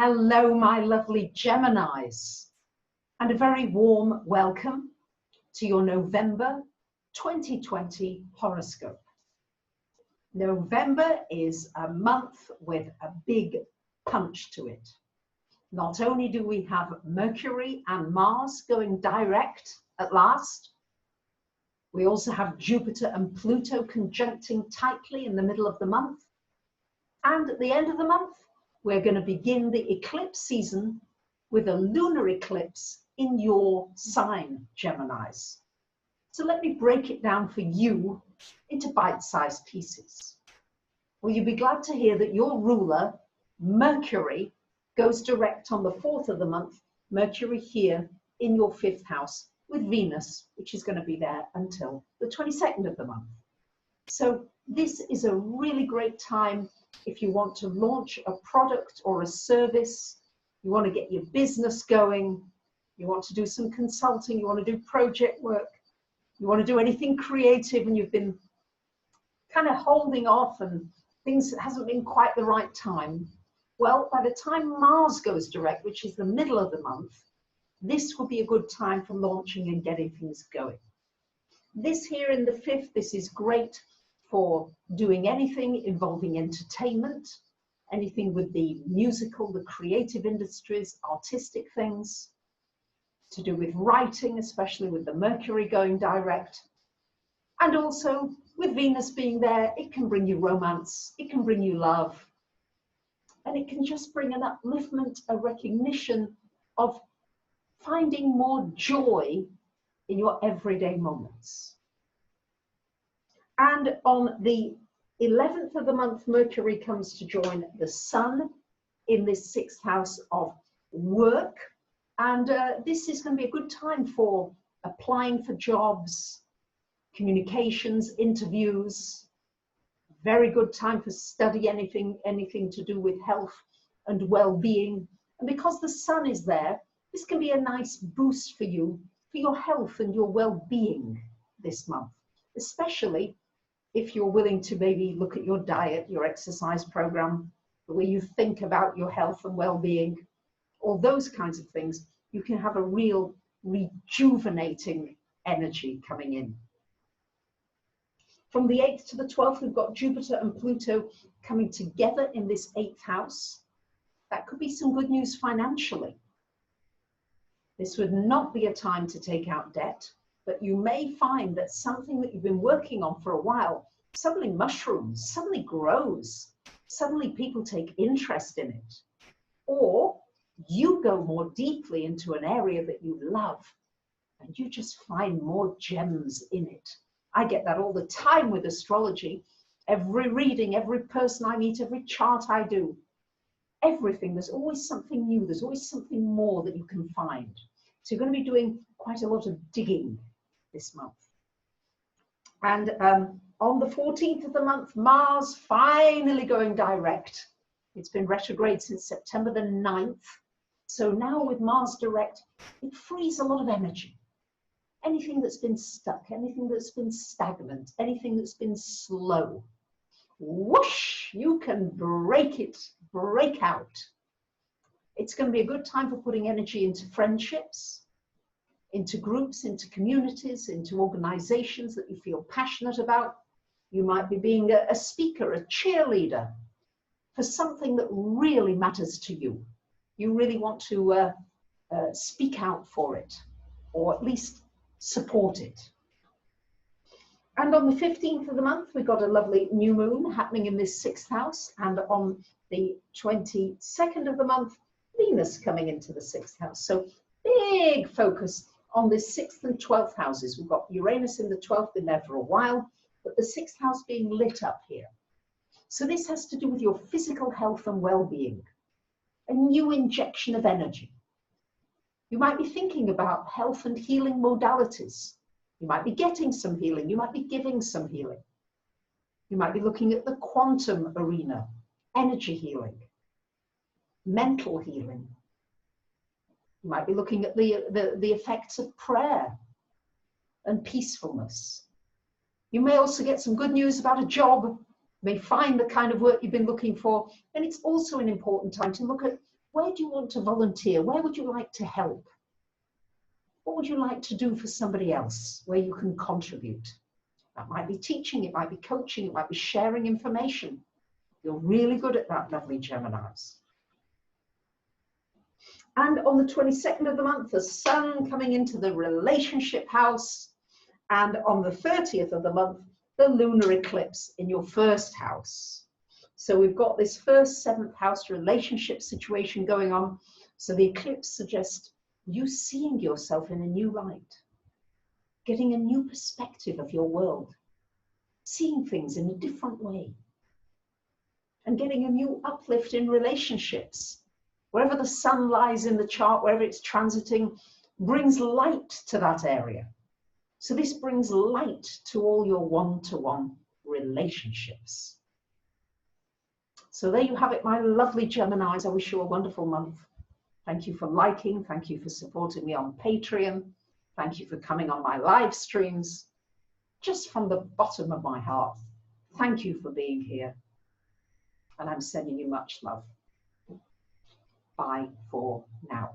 Hello, my lovely Geminis, and a very warm welcome to your November 2020 horoscope. November is a month with a big punch to it. Not only do we have Mercury and Mars going direct at last, we also have Jupiter and Pluto conjuncting tightly in the middle of the month. And at the end of the month, we're going to begin the eclipse season with a lunar eclipse in your sign, Geminis. So let me break it down for you into bite-sized pieces. Well, you'll be glad to hear that your ruler, Mercury, goes direct on the 4th of the month, Mercury here in your 5th house with Venus, which is going to be there until the 22nd of the month. So this is a really great time if you want to launch a product or a service, you want to get your business going, you want to do some consulting, you want to do project work, you want to do anything creative and you've been kind of holding off and things hasn't been quite the right time. Well, by the time Mars goes direct, which is the middle of the month, this will be a good time for launching and getting things going. This here in the 5th, this is great for doing anything involving entertainment, anything with the musical, the creative industries, artistic things, to do with writing, especially with the Mercury going direct. And also with Venus being there, it can bring you romance, it can bring you love, and it can just bring an upliftment, a recognition of finding more joy in your everyday moments. And on the 11th of the month, Mercury comes to join the Sun in this 6th house of work. And this is going to be a good time for applying for jobs, communications, interviews. Very good time for study anything to do with health and well-being. And because the Sun is there, this can be a nice boost for you, for your health and your well-being this month, especially if you're willing to maybe look at your diet, your exercise program, the way you think about your health and well-being, all those kinds of things, you can have a real rejuvenating energy coming in. From the 8th to the 12th, we've got Jupiter and Pluto coming together in this 8th house. That could be some good news financially. This would not be a time to take out debt, but you may find that something that you've been working on for a while suddenly mushrooms, suddenly grows, suddenly people take interest in it. Or you go more deeply into an area that you love and you just find more gems in it. I get that all the time with astrology. Every reading, every person I meet, every chart I do, everything, there's always something new, there's always something more that you can find. So you're going to be doing quite a lot of digging this month. And on the 14th of the month, Mars finally going direct. It's been retrograde since September the 9th. So now with Mars direct, it frees a lot of energy. Anything that's been stuck, anything that's been stagnant, anything that's been slow, whoosh, you can break it, break out. It's going to be a good time for putting energy into friendships, into groups, into communities, into organizations that you feel passionate about. You might be being a speaker, a cheerleader for something that really matters to you. You really want to speak out for it, or at least support it. And on the 15th of the month, we've got a lovely new moon happening in this 6th house. And on the 22nd of the month, Venus coming into the 6th house. So big focus on the 6th and 12th houses. We've got Uranus in the 12th, been there for a while, but the 6th house being lit up here. So this has to do with your physical health and well-being, a new injection of energy. You might be thinking about health and healing modalities. You might be getting some healing. You might be giving some healing. You might be looking at the quantum arena, energy healing, mental healing. You might be looking at the effects of prayer and peacefulness. You may also get some good news about a job, you may find the kind of work you've been looking for, and it's also an important time to look at Where do you want to volunteer? Where would you like to help? What would you like to do for somebody else where you can contribute? That might be teaching, it might be coaching, it might be sharing information. You're really good at that, lovely Geminis. And on the 22nd of the month, the Sun coming into the relationship house. And on the 30th of the month, the lunar eclipse in your first house. So we've got this first 7th house relationship situation going on. So the eclipse suggests you seeing yourself in a new light, getting a new perspective of your world, seeing things in a different way, and getting a new uplift in relationships. Wherever the sun lies in the chart, wherever it's transiting, brings light to that area. So this brings light to all your one-to-one relationships. So there you have it, my lovely Geminis. I wish you a wonderful month. Thank you for liking. Thank you for supporting me on Patreon. Thank you for coming on my live streams. Just from the bottom of my heart, thank you for being here. And I'm sending you much love. Bye for now.